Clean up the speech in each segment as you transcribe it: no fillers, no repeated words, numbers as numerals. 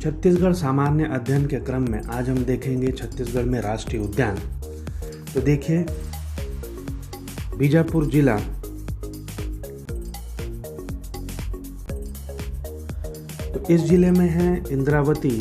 छत्तीसगढ़ सामान्य अध्ययन के क्रम में आज हम देखेंगे छत्तीसगढ़ में राष्ट्रीय उद्यान। तो देखिए, बीजापुर जिला तो इस जिले में है इंद्रावती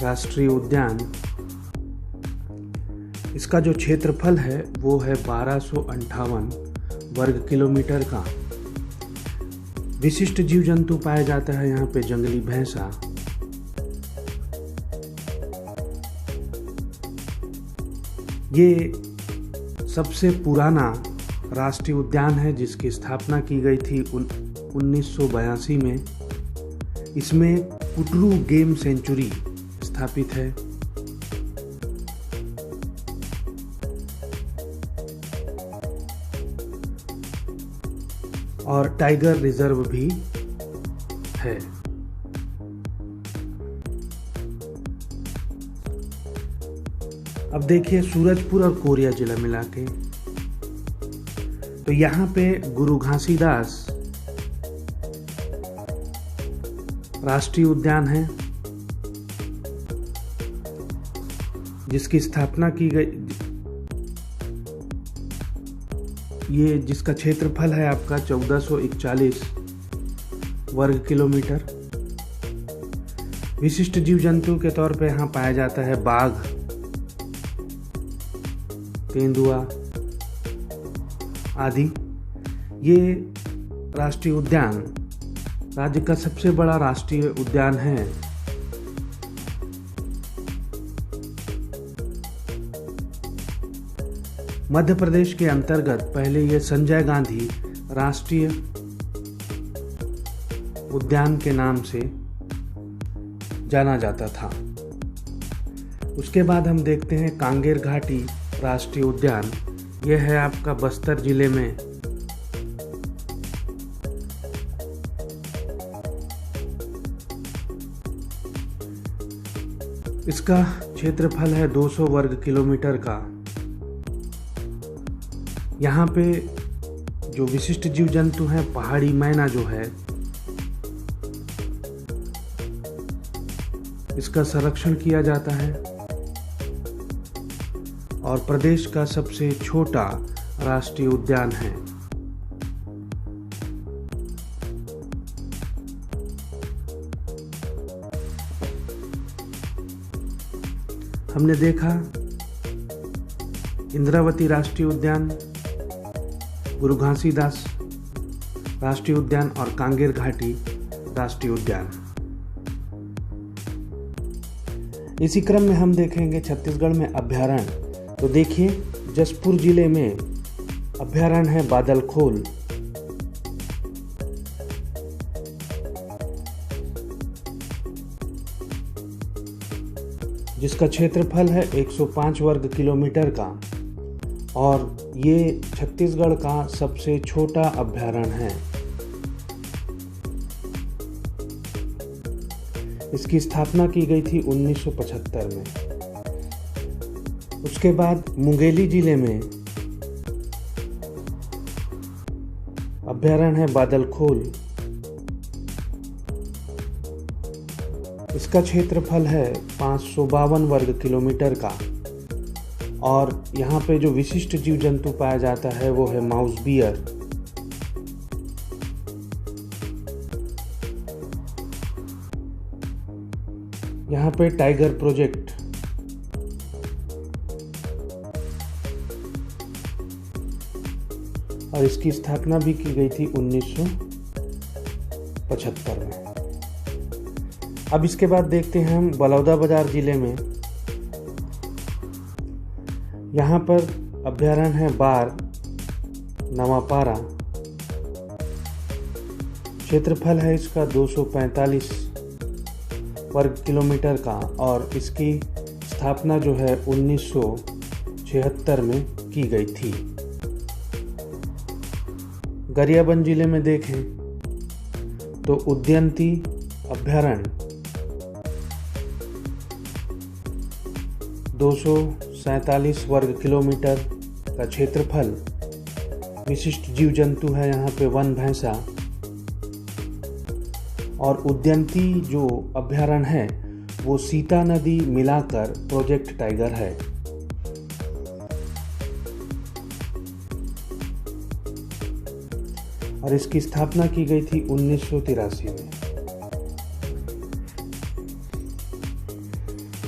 राष्ट्रीय उद्यान। इसका जो क्षेत्रफल है वो है 1258 वर्ग किलोमीटर का। विशिष्ट जीव जंतु पाया जाता है यहाँ पे जंगली भैंसा, ये सबसे पुराना राष्ट्रीय उद्यान है जिसकी स्थापना की गई थी 1982 में। इसमें कुटरू गेम सेंचुरी स्थापित है। और टाइगर रिजर्व भी है। अब देखिए सूरजपुर और कोरिया जिला मिला के, तो यहाँ पे गुरु घासीदास राष्ट्रीय उद्यान है जिसकी स्थापना की गई। ये जिसका क्षेत्रफल है आपका 1441 वर्ग किलोमीटर। विशिष्ट जीव जंतु के तौर पे यहाँ पाया जाता है बाघ, तेंदुआ आदि। ये राष्ट्रीय उद्यान राज्य का सबसे बड़ा राष्ट्रीय उद्यान है। मध्य प्रदेश के अंतर्गत पहले यह संजय गांधी राष्ट्रीय उद्यान के नाम से जाना जाता था। उसके बाद हम देखते हैं कांगेर घाटी राष्ट्रीय उद्यान। यह है आपका बस्तर जिले में। इसका क्षेत्रफल है 200 वर्ग किलोमीटर का। यहाँ पे जो विशिष्ट जीव जंतु हैं, पहाड़ी मैना जो है, इसका संरक्षण किया जाता है। और प्रदेश का सबसे छोटा राष्ट्रीय उद्यान है। हमने देखा इंद्रावती राष्ट्रीय उद्यान, गुरु घासीदास राष्ट्रीय उद्यान और कांगेर घाटी राष्ट्रीय उद्यान। इसी क्रम में हम देखेंगे छत्तीसगढ़ में अभयारण्य। तो देखिए, जशपुर जिले में अभयारण्य है बादलखोल। जिसका क्षेत्रफल है 105 वर्ग किलोमीटर का और ये छत्तीसगढ़ का सबसे छोटा अभयारण्य है। इसकी स्थापना की गई थी 1975 में। उसके बाद मुंगेली जिले में अभयारण्य है बादलखोल। इसका क्षेत्रफल है 552 वर्ग किलोमीटर का और यहाँ पे जो विशिष्ट जीव जंतु पाया जाता है वो है माउस बियर। यहाँ पे टाइगर प्रोजेक्ट और इसकी स्थापना भी की गई थी 1975 में। अब इसके बाद देखते हैं हम बलौदाबाजार जिले में। यहाँ पर अभयारण्य है बार नवापारा। क्षेत्रफल है इसका 245 वर्ग किलोमीटर का और इसकी स्थापना जो है 1976 में की गई थी। गरियाबंद जिले में देखें तो उदयंती अभयारण्य 247 वर्ग किलोमीटर का क्षेत्रफल। विशिष्ट जीव जंतु है यहाँ पे वन भैंसा और उद्यंती जो अभयारण्य है वो सीता नदी मिलाकर प्रोजेक्ट टाइगर है। और इसकी स्थापना की गई थी 1983 में।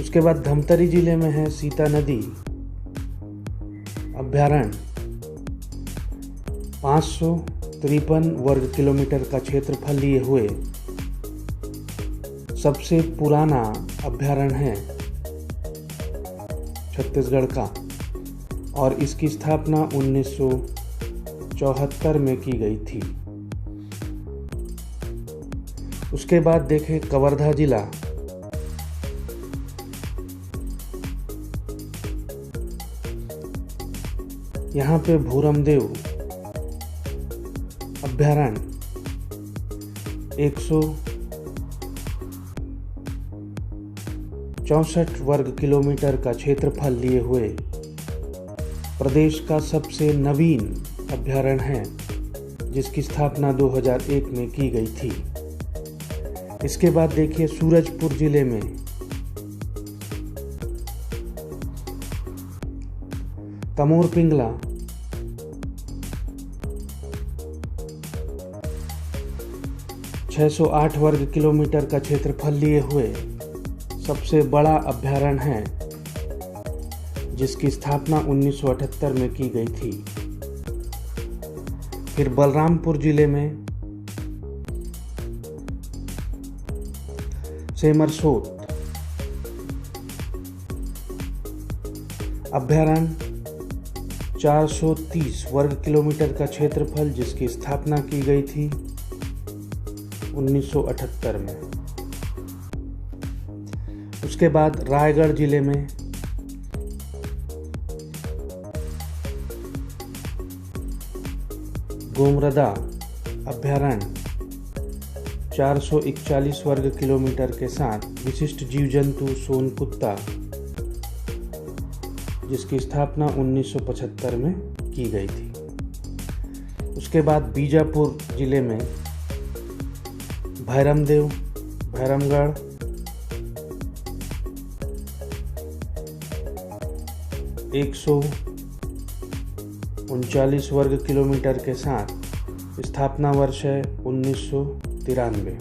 उसके बाद धमतरी जिले में है सीता नदी अभयारण्य। 553 वर्ग किलोमीटर का क्षेत्रफल लिए हुए सबसे पुराना अभयारण्य है छत्तीसगढ़ का, और इसकी स्थापना 1974 में की गई थी। उसके बाद देखें कवर्धा जिला। यहाँ पे भूरमदेव अभयारण्य 164 वर्ग किलोमीटर का क्षेत्रफल लिए हुए प्रदेश का सबसे नवीन अभयारण्य है, जिसकी स्थापना 2001 में की गई थी। इसके बाद देखिए सूरजपुर जिले में तमोर पिंगला 608 वर्ग किलोमीटर का क्षेत्रफल लिए हुए सबसे बड़ा अभयारण्य है, जिसकी स्थापना 1978 में की गई थी। फिर बलरामपुर जिले में सेमरसोत अभयारण्य 430 वर्ग किलोमीटर का क्षेत्रफल, जिसकी स्थापना की गई थी 1978 में। उसके बाद रायगढ़ जिले में गोमरदा अभयारण्य 441 वर्ग किलोमीटर के साथ विशिष्ट जीव जंतु सोनकुत्ता, जिसकी स्थापना 1975 में की गई थी। उसके बाद बीजापुर जिले में भैरमदेव भैरमगढ़ 139 वर्ग किलोमीटर के साथ स्थापना वर्ष है 1993।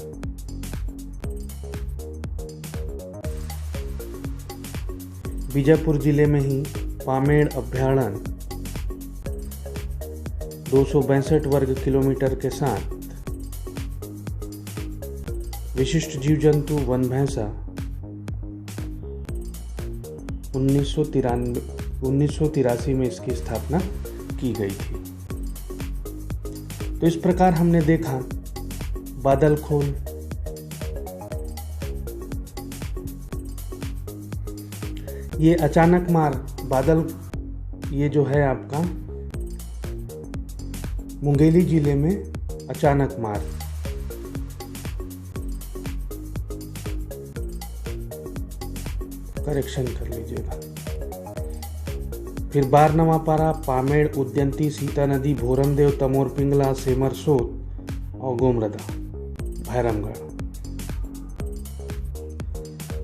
बीजापुर जिले में ही पामेड़ अभयारण्य 262 वर्ग किलोमीटर के साथ विशिष्ट जीव जंतु वन भैंसा 1983 में इसकी स्थापना की गई थी। तो इस प्रकार हमने देखा बादल खोल, ये अचानक मार बादल, ये जो है आपका मुंगेली जिले में अचानक मार। करेक्शन कर लीजिएगा। फिर बारनवापारा, पामेड़, उद्यंती, सीता नदी, भोरमदेव, तमोर पिंगला, सेमरसोत और गोमरदा भैरमगढ़।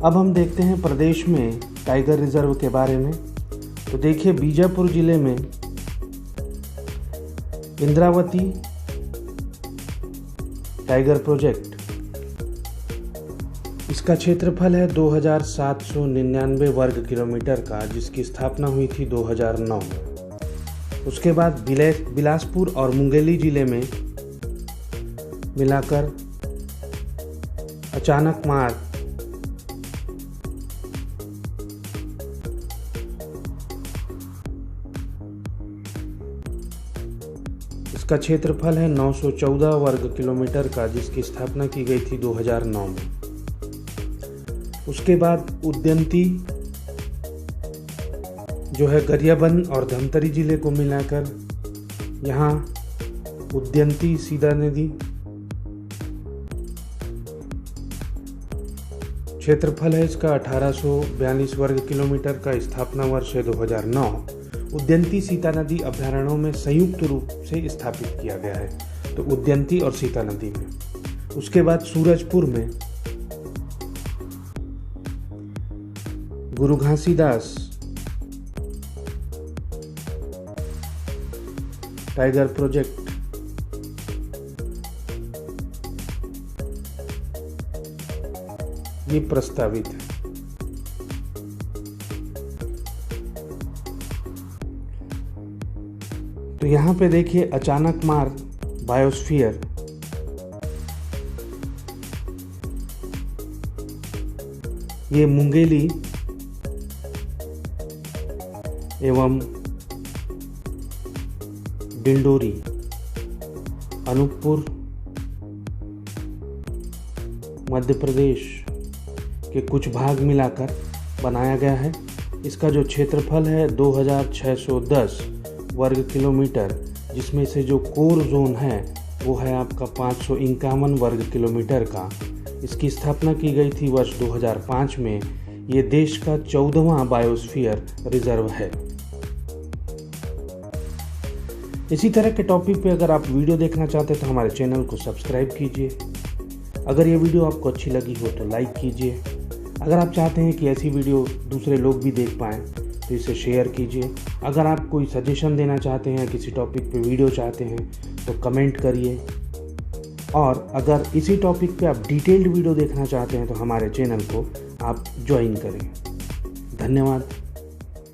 अब हम देखते हैं प्रदेश में टाइगर रिजर्व के बारे में। तो देखिए बीजापुर जिले में इंद्रावती टाइगर प्रोजेक्ट, इसका क्षेत्रफल है 2799 वर्ग किलोमीटर का, जिसकी स्थापना हुई थी 2009 में। उसके बाद बिलासपुर और मुंगेली जिले में मिलाकर अचानक मार इसका क्षेत्रफल है 914 वर्ग किलोमीटर का, जिसकी स्थापना की गई थी 2009 में। उसके बाद उद्यंती जो है गरियाबंद और धमतरी जिले को मिलाकर, यहाँ उद्यंती सीता नदी क्षेत्रफल है इसका 1842 वर्ग किलोमीटर का, स्थापना वर्ष है 2009। उद्यंती सीता नदी अभयारण्यों में संयुक्त रूप से स्थापित किया गया है, तो उद्यंती और सीता नदी में। उसके बाद सूरजपुर में गुरु घासीदास टाइगर प्रोजेक्ट, ये प्रस्तावित है। तो यहां पे देखिए अचानक मार बायोस्फीयर, ये मुंगेली एवं डिंडोरी, अनूपपुर मध्य प्रदेश के कुछ भाग मिलाकर बनाया गया है। इसका जो क्षेत्रफल है 2610 वर्ग किलोमीटर, जिसमें से जो कोर जोन है वो है आपका 551 वर्ग किलोमीटर का। इसकी स्थापना की गई थी वर्ष 2005 में। ये देश का 14वां बायोस्फीयर रिजर्व है। इसी तरह के टॉपिक पे अगर आप वीडियो देखना चाहते हैं तो हमारे चैनल को सब्सक्राइब कीजिए। अगर ये वीडियो आपको अच्छी लगी हो तो लाइक कीजिए। अगर आप चाहते हैं कि ऐसी वीडियो दूसरे लोग भी देख पाएँ तो इसे शेयर कीजिए। अगर आप कोई सजेशन देना चाहते हैं, किसी टॉपिक पे वीडियो चाहते हैं तो कमेंट करिए। और अगर इसी टॉपिक पे आप डिटेल्ड वीडियो देखना चाहते हैं तो हमारे चैनल को आप ज्वाइन करें। धन्यवाद।